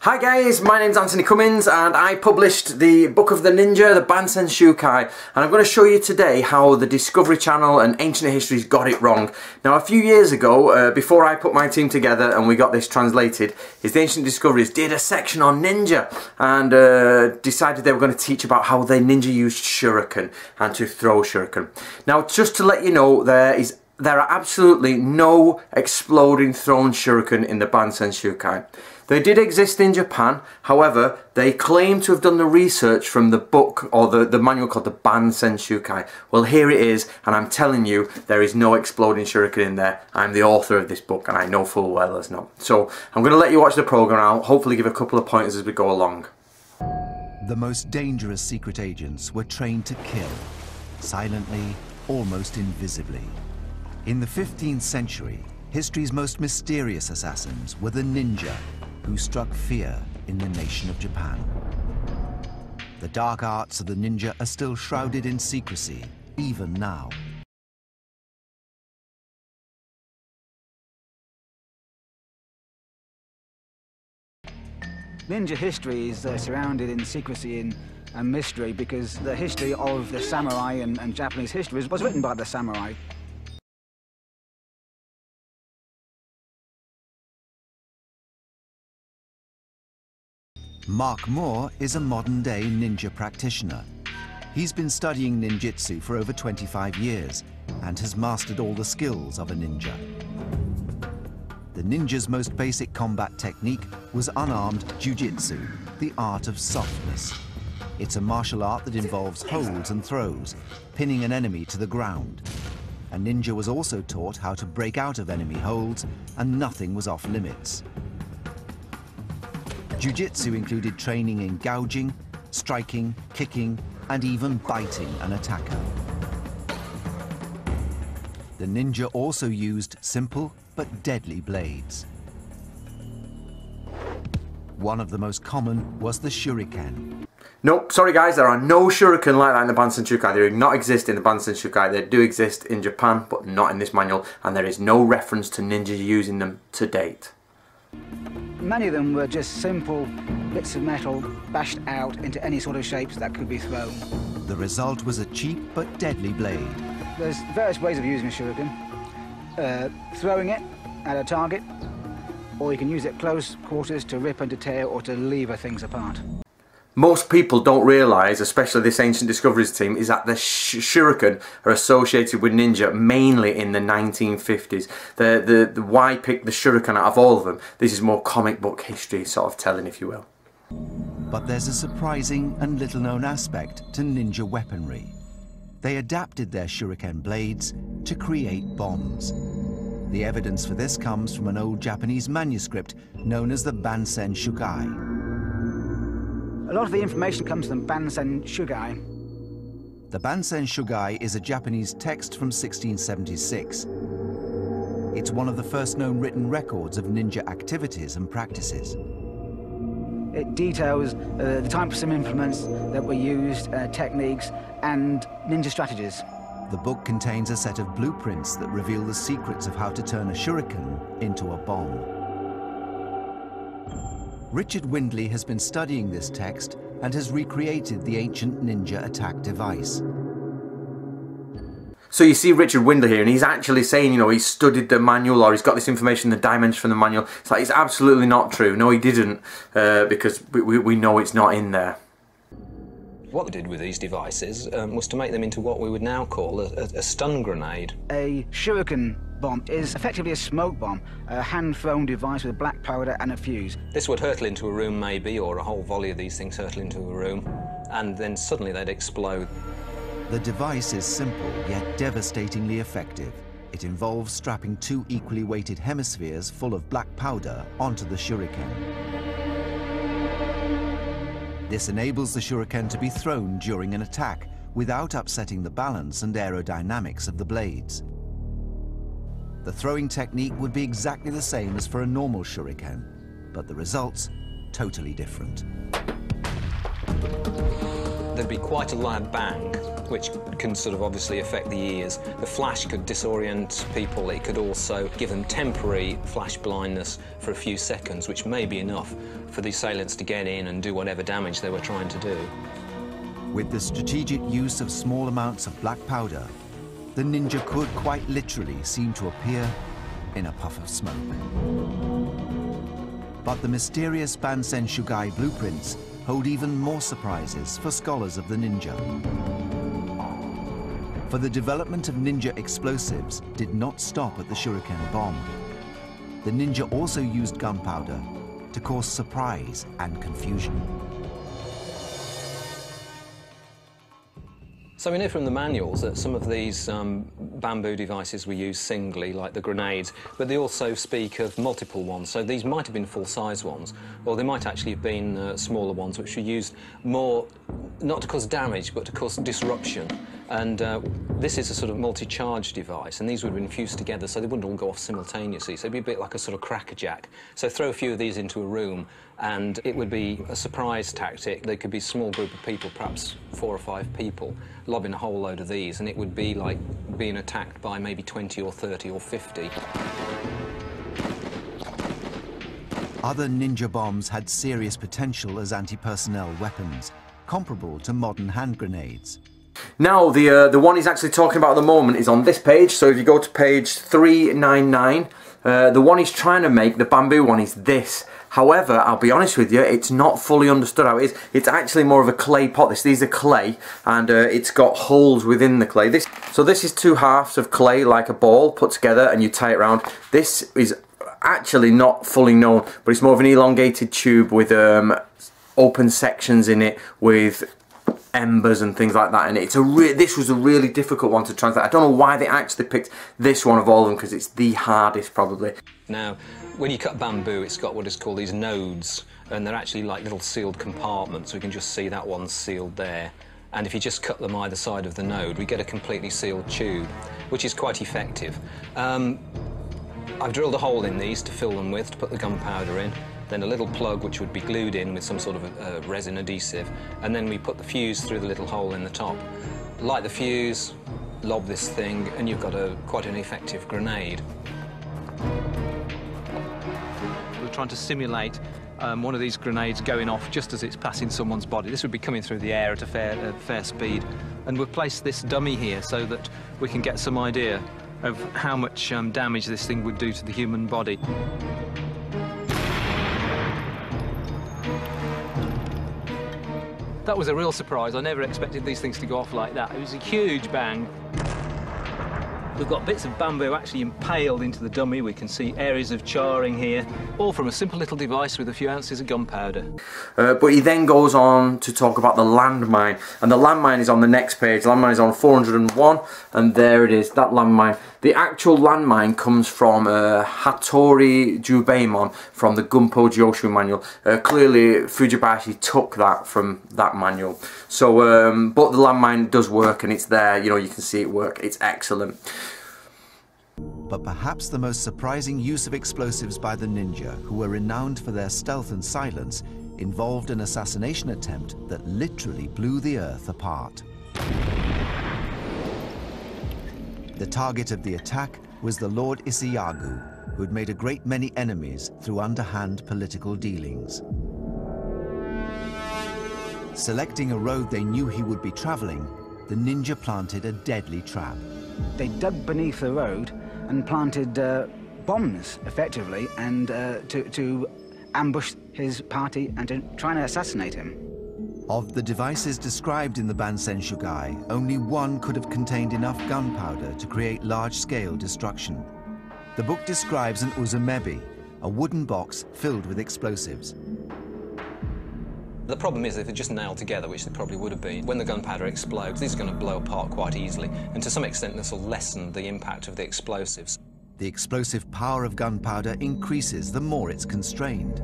Hi guys, my name's Anthony Cummins and I published the Book of the Ninja, the Bansen Shukai, and I'm going to show you today how the Discovery Channel and Ancient Histories got it wrong. Now a few years ago, before I put my team together and we got this translated, is the Ancient Discoveries did a section on ninja and decided they were going to teach about how they ninja used shuriken and to throw shuriken. Now just to let you know, there are absolutely no exploding thrown shuriken in the Bansen Shukai. They did exist in Japan, however, they claim to have done the research from the book, or the manual called the Bansen Shukai. Well, here it is, and I'm telling you, there is no exploding shuriken in there. I'm the author of this book, and I know full well there's not. So, I'm going to let you watch the program, and I'll hopefully give a couple of pointers as we go along. The most dangerous secret agents were trained to kill, silently, almost invisibly. In the 15th century, history's most mysterious assassins were the ninja, who struck fear in the nation of Japan. The dark arts of the ninja are still shrouded in secrecy, even now. Ninja history is surrounded in secrecy and mystery because the history of the samurai and Japanese history was written by the samurai. Mark Moore is a modern-day ninja practitioner. He's been studying ninjutsu for over 25 years and has mastered all the skills of a ninja. The ninja's most basic combat technique was unarmed jujitsu, the art of softness. It's a martial art that involves holds and throws, pinning an enemy to the ground. A ninja was also taught how to break out of enemy holds, and nothing was off limits. Jiu-jitsu included training in gouging, striking, kicking, and even biting an attacker. The ninja also used simple but deadly blades. One of the most common was the Shuriken. Nope, sorry guys, there are no shuriken like that in the Bansen Shukai. They do not exist in the Bansen Shukai. They do exist in Japan, but not in this manual, and there is no reference to ninjas using them to date. Many of them were just simple bits of metal bashed out into any sort of shapes that could be thrown. The result was a cheap but deadly blade. There's various ways of using a shuriken. Throwing it at a target, or you can use it at close quarters to rip and to tear or to lever things apart. Most people don't realise, especially this Ancient Discoveries team, is that the shuriken are associated with ninja mainly in the 1950s. The why pick the shuriken out of all of them? This is more comic book history sort of telling, if you will. But there's a surprising and little known aspect to ninja weaponry. They adapted their shuriken blades to create bombs. The evidence for this comes from an old Japanese manuscript known as the Bansen Shukai. A lot of the information comes from Bansen Shukai. The Bansen Shukai is a Japanese text from 1676. It's one of the first known written records of ninja activities and practices. It details the types of implements that were used, techniques, and ninja strategies. The book contains a set of blueprints that reveal the secrets of how to turn a shuriken into a bomb. Richard Windley has been studying this text and has recreated the ancient ninja attack device. So you see Richard Windley here, and he's actually saying, you know, he's studied the manual, or he's got this information, the dimension from the manual. It's like, it's absolutely not true. No, he didn't, because we know it's not in there. What they did with these devices was to make them into what we would now call a stun grenade. A shuriken bomb is effectively a smoke bomb, a hand-thrown device with black powder and a fuse. This would hurtle into a room maybe, or a whole volley of these things hurtle into a room, and then suddenly they'd explode. The device is simple yet devastatingly effective. It involves strapping two equally weighted hemispheres full of black powder onto the shuriken. This enables the shuriken to be thrown during an attack without upsetting the balance and aerodynamics of the blades. The throwing technique would be exactly the same as for a normal shuriken, but the results totally different. There'd be quite a loud bang, which can sort of obviously affect the ears. The flash could disorient people. It could also give them temporary flash blindness for a few seconds, which may be enough for the assailants to get in and do whatever damage they were trying to do. With the strategic use of small amounts of black powder, the ninja could quite literally seem to appear in a puff of smoke. But the mysterious Bansen Shugai blueprints hold even more surprises for scholars of the ninja. For the development of ninja explosives did not stop at the Shuriken bomb. The ninja also used gunpowder to cause surprise and confusion. So we know from the manuals that some of these bamboo devices were used singly, like the grenades, but they also speak of multiple ones. So these might have been full-size ones, or they might actually have been smaller ones, which were used more, not to cause damage, but to cause disruption. And this is a sort of multi-charge device, and these would have been fused together so they wouldn't all go off simultaneously. So it'd be a bit like a sort of crackerjack. So throw a few of these into a room, and it would be a surprise tactic. There could be a small group of people, perhaps 4 or 5 people, lobbing a whole load of these, and it would be like being attacked by maybe 20 or 30 or 50. Other ninja bombs had serious potential as anti-personnel weapons, comparable to modern hand grenades. Now, the one he's actually talking about at the moment is on this page. So if you go to page 399, the one he's trying to make, the bamboo one, is this. However, I'll be honest with you, it's not fully understood how it is. It's actually more of a clay pot. These are clay, and it's got holes within the clay. So this is 2 halves of clay, like a ball, put together, and you tie it around. This is actually not fully known, but it's more of an elongated tube with open sections in it with embers and things like that, and this was a really difficult one to translate. I don't know why they actually picked this one of all of them, because it's the hardest probably. Now, when you cut bamboo, it's got what is called these nodes, and they're actually like little sealed compartments. We can just see that one's sealed there. And if you just cut them either side of the node, we get a completely sealed tube, which is quite effective. I've drilled a hole in these to fill them with, to put the gunpowder in, then a little plug which would be glued in with some sort of resin adhesive, and then we put the fuse through the little hole in the top. Light the fuse, lob this thing, and you've got quite an effective grenade. We're trying to simulate one of these grenades going off just as it's passing someone's body. This would be coming through the air at a fair speed, and we'll place this dummy here so that we can get some idea of how much damage this thing would do to the human body. That was a real surprise. I never expected these things to go off like that. It was a huge bang. We've got bits of bamboo actually impaled into the dummy. We can see areas of charring here, all from a simple little device with a few ounces of gunpowder. But he then goes on to talk about the landmine, and the landmine is on the next page. The landmine is on 401, and there it is, that landmine. The actual landmine comes from Hattori Jubaimon from the Gunpo Joshu manual. Clearly, Fujibashi took that from that manual. So, but the landmine does work, and it's there. You know, you can see it work. It's excellent. But perhaps the most surprising use of explosives by the ninja, who were renowned for their stealth and silence, involved an assassination attempt that literally blew the earth apart. The target of the attack was the Lord Isayagu, who had made a great many enemies through underhand political dealings. Selecting a road they knew he would be traveling, the ninja planted a deadly trap. They dug beneath the road and planted bombs, effectively, and to ambush his party and to try and assassinate him. Of the devices described in the Bansen Shugai, only one could have contained enough gunpowder to create large-scale destruction. The book describes an uzumebi, a wooden box filled with explosives. The problem is if they're just nailed together, which they probably would have been, when the gunpowder explodes, these are going to blow apart quite easily, and to some extent this will lessen the impact of the explosives. The explosive power of gunpowder increases the more it's constrained.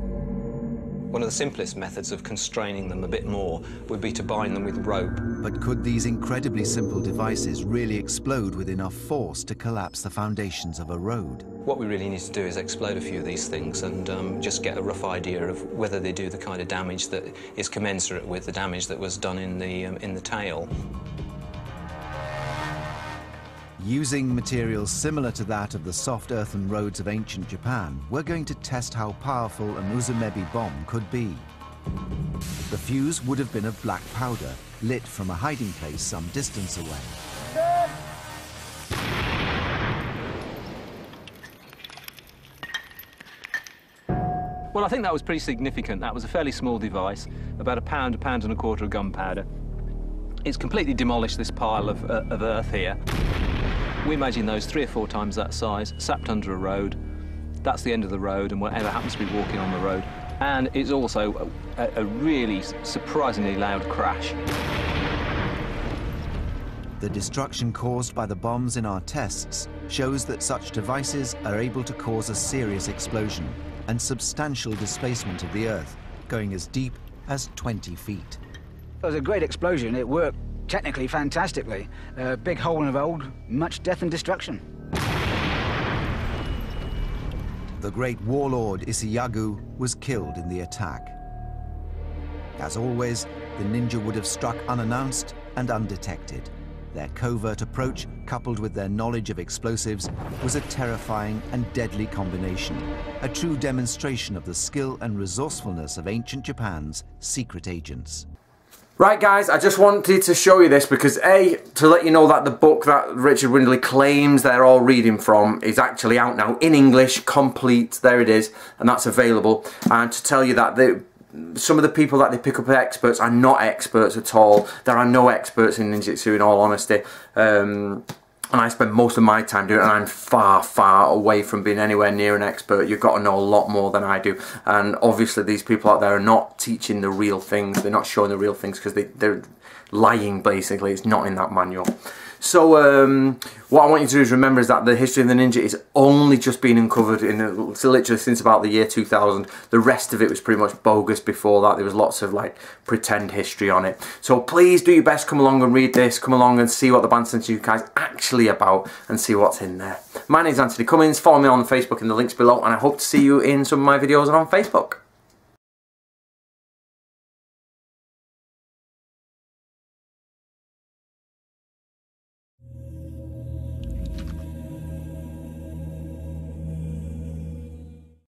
One of the simplest methods of constraining them a bit more would be to bind them with rope. But could these incredibly simple devices really explode with enough force to collapse the foundations of a road? What we really need to do is explode a few of these things and just get a rough idea of whether they do the kind of damage that is commensurate with the damage that was done in the tail. Using materials similar to that of the soft earthen roads of ancient Japan, we're going to test how powerful an Uzumebi bomb could be. The fuse would have been of black powder, lit from a hiding place some distance away. Well, I think that was pretty significant. That was a fairly small device, about a pound and a quarter of gunpowder. It's completely demolished this pile of earth here. We imagine those 3 or 4 times that size, sapped under a road. That's the end of the road, and whatever happens to be walking on the road. And it's also a really surprisingly loud crash. The destruction caused by the bombs in our tests shows that such devices are able to cause a serious explosion and substantial displacement of the Earth, going as deep as 20 feet. It was a great explosion. It worked technically fantastically. A big hole in the road, much death and destruction. The great warlord Isiyagu was killed in the attack. As always, the ninja would have struck unannounced and undetected. Their covert approach, coupled with their knowledge of explosives, was a terrifying and deadly combination, a true demonstration of the skill and resourcefulness of ancient Japan's secret agents. Right guys, I just wanted to show you this because A, to let you know that the book that Richard Windley claims they're all reading from is actually out now in English, complete, there it is, and that's available. And to tell you that some of the people that they pick up as experts are not experts at all. There are no experts in ninjutsu in all honesty. And I spend most of my time doing it, and I'm far, far away from being anywhere near an expert. You've got to know a lot more than I do. And obviously these people out there are not teaching the real things. They're not showing the real things because they're lying, basically. It's not in that manual. So what I want you to do is remember is that the history of the ninja is only just been uncovered in literally since about the year 2000. The rest of it was pretty much bogus before that. There was lots of like pretend history on it. So please do your best, come along and read this, come along and see what the Bansen Shukai is actually about and see what's in there. My name's Anthony Cummins. Follow me on Facebook in the links below, and I hope to see you in some of my videos on Facebook.